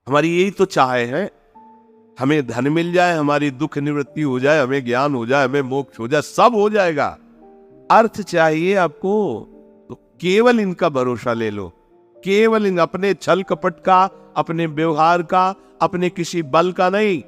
हमारी यही तो चाह है, हमें धन मिल जाए, हमारी दुख निवृत्ति हो जाए, हमें ज्ञान हो जाए, हमें मोक्ष हो जाए, सब हो जाएगा। अर्थ चाहिए आपको तो केवल इनका भरोसा ले लो, केवल इन अपने छल कपट का, अपने व्यवहार का, अपने किसी बल का नहीं,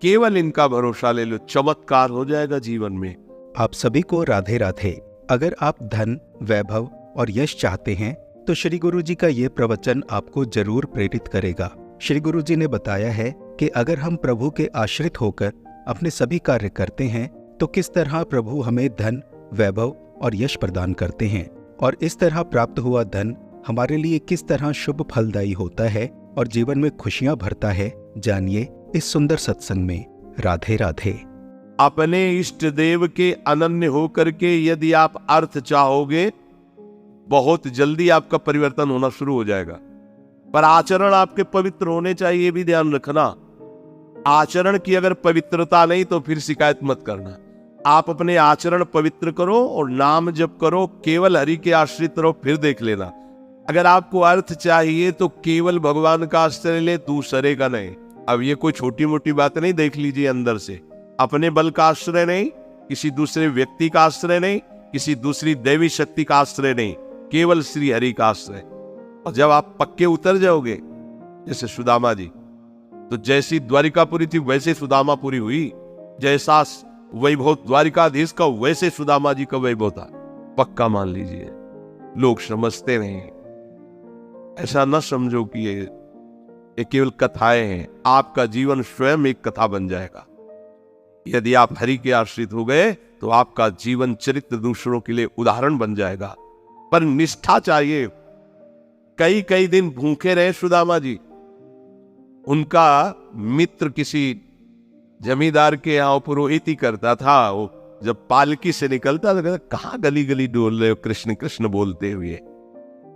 केवल इनका भरोसा ले लो, चमत्कार हो जाएगा जीवन में। आप सभी को राधे राधे। अगर आप धन, वैभव और यश चाहते हैं तो श्री गुरु जी का ये प्रवचन आपको जरूर प्रेरित करेगा। श्री गुरु जी ने बताया है कि अगर हम प्रभु के आश्रित होकर अपने सभी कार्य करते हैं तो किस तरह प्रभु हमें धन, वैभव और यश प्रदान करते हैं, और इस तरह प्राप्त हुआ धन हमारे लिए किस तरह शुभ फलदायी होता है और जीवन में खुशियां भरता है। जानिए इस सुंदर सत्संग में। राधे राधे। अपने इष्ट देव के अनन्य होकर के यदि आप अर्थ चाहोगे, बहुत जल्दी आपका परिवर्तन होना शुरू हो जाएगा। पर आचरण आपके पवित्र होने चाहिए, ये भी ध्यान रखना। आचरण की अगर पवित्रता नहीं तो फिर शिकायत मत करना। आप अपने आचरण पवित्र करो और नाम जप करो, केवल हरि के आश्रित रहो, फिर देख लेना। अगर आपको अर्थ चाहिए तो केवल भगवान का आश्रय ले, दूसरे का नहीं। अब ये कोई छोटी मोटी बात नहीं, देख लीजिए अंदर से। अपने बल का आश्रय नहीं, किसी दूसरे व्यक्ति का आश्रय नहीं, किसी दूसरी दैवी शक्ति का आश्रय नहीं, केवल श्री हरि का आश्रय। और जब आप पक्के उतर जाओगे, जैसे सुदामा जी, तो जैसी द्वारिकापुरी थी वैसे सुदामापुरी हुई, जैसा वैभव द्वारिकाधीश का वैसे सुदामा जी का वैभव था। पक्का मान लीजिए। लोग समझते नहीं, ऐसा न समझो कि ये केवल कथाएं हैं। आपका जीवन स्वयं एक कथा बन जाएगा। यदि आप हरि के आश्रित हो गए तो आपका जीवन चरित्र दूसरों के लिए उदाहरण बन जाएगा। पर निष्ठा चाहिए। कई कई दिन भूखे रहे सुदामा जी। उनका मित्र किसी जमींदार के यहाँ पुरोहिती करता था। वो जब पालकी से निकलता था, कहाँ गली गली डोल रहे हो कृष्ण कृष्ण बोलते हुए,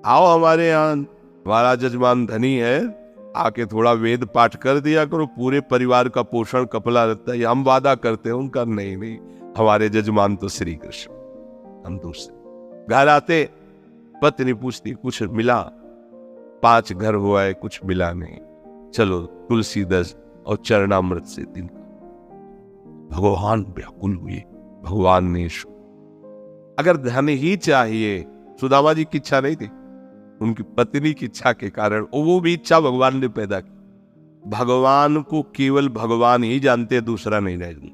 आओ हमारे यहाँ, हमारा जजमान धनी है, आके थोड़ा वेद पाठ कर दिया करो, पूरे परिवार का पोषण कपला रहता है। हम वादा करते हैं, उनका नहीं नहीं, हमारे जजमान तो श्री कृष्ण, हम दूसरे। घर आते पत्नी पूछती कुछ मिला, 5 घर हुआ है, कुछ मिला नहीं, चलो तुलसी 10 और चरणामृत से दिन। भगवान व्याकुल हुए, भगवान ने अगर धन ही चाहिए, सुदामा जी की इच्छा नहीं थी, उनकी पत्नी की इच्छा के कारण वो भी इच्छा भगवान ने पैदा की। भगवान को केवल भगवान ही जानते, दूसरा नहीं जानते।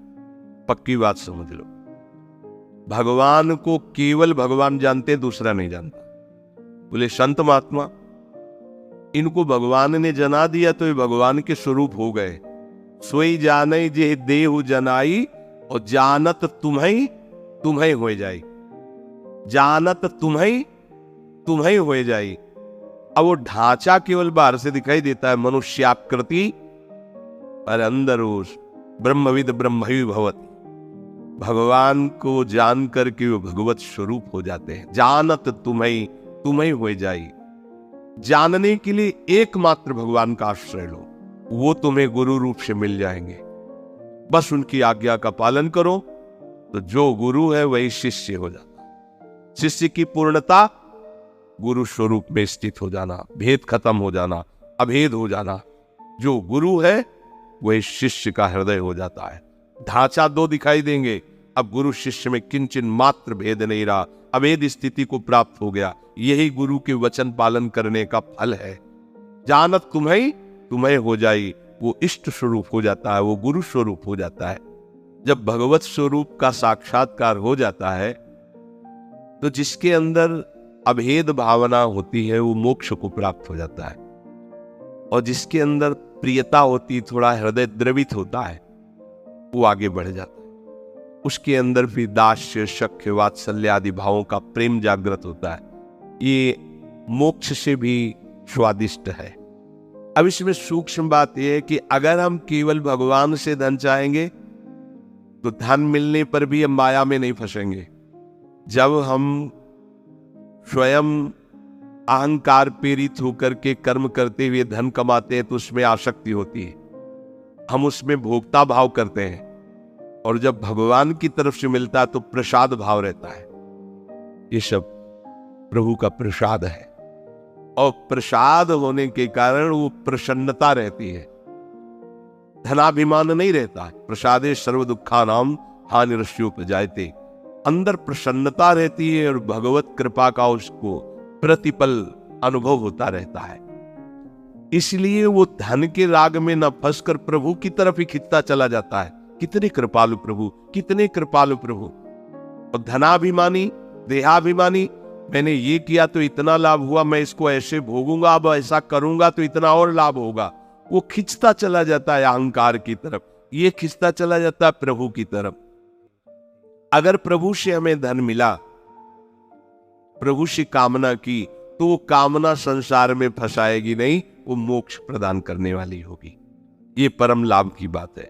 पक्की बात समझ लो, भगवान को केवल भगवान जानते, दूसरा नहीं जानता। बोले संत महात्मा, इनको भगवान ने जना दिया तो ये भगवान के स्वरूप हो गए। सोई जाने जे देहु जनाई, और जानत तुम्हें तुम्हें हो जाई, जानत तुम्हें तुम्हें हो जाई। अब वो ढांचा केवल बाहर से दिखाई देता है, मनुष्याकृति, पर अंदर उस ब्रह्मविद ब्रह्मवि भवति। भगवान को जान करके वो भगवत स्वरूप हो जाते हैं। जानत तुम्हें तुम्हें हो जाई। जानने के लिए एकमात्र भगवान का आश्रय लो, वो तुम्हें गुरु रूप से मिल जाएंगे। बस उनकी आज्ञा का पालन करो तो जो गुरु है वही शिष्य हो जाता। शिष्य की पूर्णता गुरु स्वरूप में स्थित हो जाना, भेद खत्म हो जाना, अभेद हो जाना। जो गुरु है वही शिष्य का हृदय हो जाता है। ढांचा 2 दिखाई देंगे, अब गुरु शिष्य में किंचन मात्र भेद नहीं रहा, अभेद स्थिति को प्राप्त हो गया। यही गुरु के वचन पालन करने का फल है। जानत तुम्हें तुम्हें हो जाई, वो इष्ट स्वरूप हो जाता है, वो गुरु स्वरूप हो जाता है। जब भगवत स्वरूप का साक्षात्कार हो जाता है तो जिसके अंदर अभेद भावना होती है वो मोक्ष को प्राप्त हो जाता है, और जिसके अंदर प्रियता होती, थोड़ा हृदय द्रवित होता है, वो आगे बढ़ जाता है। उसके अंदर भी दास्य, शक्य, वात्सल्य आदि भावों का प्रेम जागृत होता है। ये मोक्ष से भी स्वादिष्ट है। अब इसमें सूक्ष्म बात यह है कि अगर हम केवल भगवान से धन चाहेंगे तो धन मिलने पर भी हम माया में नहीं फंसेंगे। जब हम स्वयं अहंकार प्रेरित होकर के कर्म करते हुए धन कमाते हैं तो उसमें आसक्ति होती है, हम उसमें भोक्ता भाव करते हैं, और जब भगवान की तरफ से मिलता है तो प्रसाद भाव रहता है। ये सब प्रभु का प्रसाद है। और प्रसाद होने के कारण वो प्रसन्नता रहती है, धनाभिमान नहीं रहता है। प्रसादे सर्व दुखा नाम हानिरस्योपजायते, अंदर प्रसन्नता रहती है और भगवत कृपा का उसको प्रतिपल अनुभव होता रहता है। इसलिए वो धन के राग में न फंसकर प्रभु की तरफ ही खिंचता चला जाता है। कितने कृपालु प्रभु, कितने कृपालु प्रभु। और धनाभिमानी, देहाभिमानी, मैंने ये किया तो इतना लाभ हुआ, मैं इसको ऐसे भोगूंगा, अब ऐसा करूंगा तो इतना और लाभ होगा, वो खिंचता चला जाता है अहंकार की तरफ, ये खिंचता चला जाता है प्रभु की तरफ। अगर प्रभु से हमें धन मिला, प्रभु से कामना की, तो वो कामना संसार में फंसाएगी नहीं, वो मोक्ष प्रदान करने वाली होगी। ये परम लाभ की बात है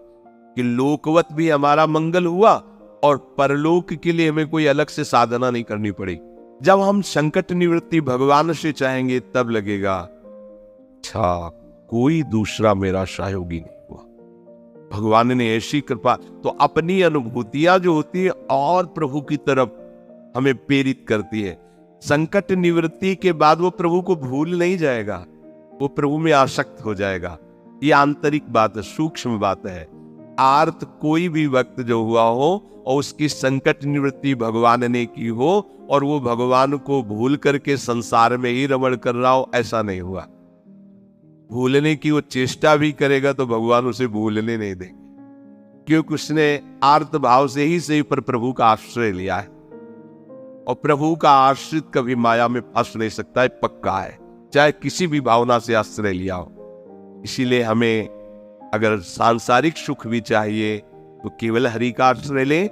कि लोकवत भी हमारा मंगल हुआ और परलोक के लिए हमें कोई अलग से साधना नहीं करनी पड़ी। जब हम संकट निवृत्ति भगवान से चाहेंगे तब लगेगा अच्छा कोई दूसरा मेरा सहयोगी नहीं हुआ, भगवान ने ऐसी कृपा। तो अपनी अनुभूतियां जो होती है और प्रभु की तरफ हमें प्रेरित करती है। संकट निवृत्ति के बाद वो प्रभु को भूल नहीं जाएगा, वो प्रभु में आसक्त हो जाएगा। ये आंतरिक बात है, सूक्ष्म बात है। आर्त कोई भी वक्त जो हुआ हो और उसकी संकट निवृत्ति भगवान ने की हो और वो भगवान को भूल करके संसार में ही रमण कर रहा हो, ऐसा नहीं हुआ। भूलने की वो चेष्टा भी करेगा तो भगवान उसे भूलने नहीं देंगे, क्योंकि उसने आर्त भाव से ही सही पर प्रभु का आश्रय लिया है। और प्रभु का आश्रित कभी माया में फंस नहीं सकता है, पक्का है, चाहे किसी भी भावना से आश्रय लिया हो। इसीलिए हमें अगर सांसारिक सुख भी चाहिए तो केवल हरि का आश्रय लें,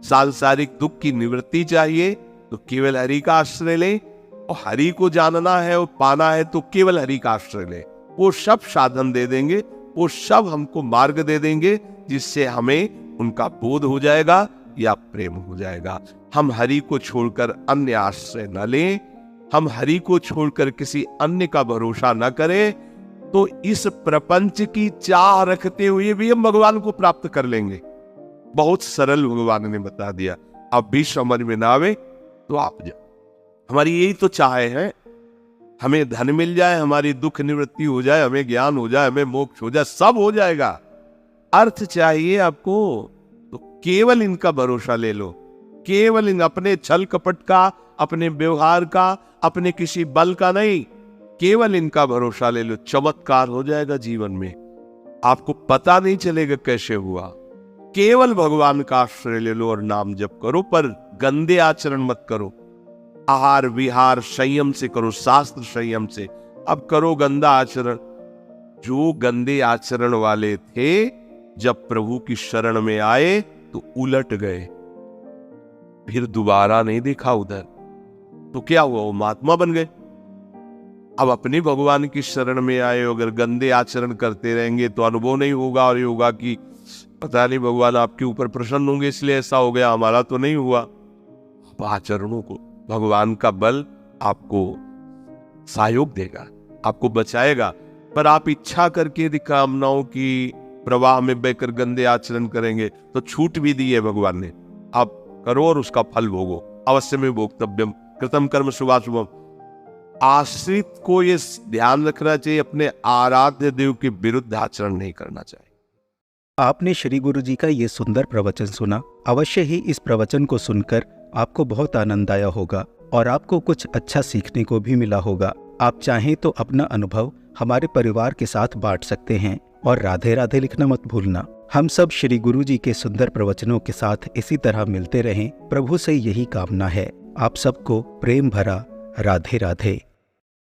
सांसारिक दुख की निवृत्ति चाहिए तो केवल हरि का आश्रय लें, और हरि को जानना है और पाना है तो केवल हरि का आश्रय लें। वो सब साधन दे देंगे, वो सब हमको मार्ग दे देंगे, जिससे हमें उनका बोध हो जाएगा या प्रेम हो जाएगा। हम हरि को छोड़कर अन्य आश्रय न लें, हम हरि को छोड़कर किसी अन्य का भरोसा न करें, तो इस प्रपंच की चाह रखते हुए भी हम भगवान को प्राप्त कर लेंगे। बहुत सरल भगवान ने बता दिया। अब भी समझ में ना आवे तो आप जाओ। हमारी यही तो चाह है, हमें धन मिल जाए, हमारी दुख निवृत्ति हो जाए, हमें ज्ञान हो जाए, हमें मोक्ष हो जाए, सब हो जाएगा। अर्थ चाहिए आपको तो केवल इनका भरोसा ले लो, केवल इन अपने छल कपट का, अपने व्यवहार का, अपने किसी बल का नहीं, केवल इनका भरोसा ले लो। चमत्कार हो जाएगा जीवन में, आपको पता नहीं चलेगा कैसे हुआ। केवल भगवान का आश्रय ले लो और नाम जप करो, पर गंदे आचरण मत करो। आहार विहार संयम से करो, शास्त्र संयम से। अब करो गंदा आचरण। जो गंदे आचरण वाले थे जब प्रभु की शरण में आए तो उलट गए, फिर दोबारा नहीं देखा उधर, तो क्या हुआ, वो महात्मा बन गए। अब अपने भगवान की शरण में आए, अगर गंदे आचरण करते रहेंगे तो अनुभव नहीं होगा, और ये होगा कि पता नहीं भगवान आपके ऊपर प्रसन्न होंगे इसलिए ऐसा हो गया, हमारा तो नहीं हुआ। आचरणों को भगवान का बल आपको सहयोग देगा, आपको बचाएगा। पर आप इच्छा करके कामनाओं की प्रवाह में बहकर गंदे आचरण करेंगे तो छूट भी दी है भगवान ने, आप करो और उसका फल भोगो। अवश्य में भोक्तव्यम कृतम कर्म शुभाशुभम। आश्रित को ये ध्यान रखना चाहिए, अपने आराध्य देव के विरुद्ध आचरण नहीं करना चाहिए। आपने श्री गुरु जी का ये सुंदर प्रवचन सुना। अवश्य ही इस प्रवचन को सुनकर आपको बहुत आनंद आया होगा और आपको कुछ अच्छा सीखने को भी मिला होगा। आप चाहें तो अपना अनुभव हमारे परिवार के साथ बांट सकते हैं और राधे राधे लिखना मत भूलना। हम सब श्री गुरु जी के सुंदर प्रवचनों के साथ इसी तरह मिलते रहें, प्रभु से यही कामना है। आप सबको प्रेम भरा राधे राधे।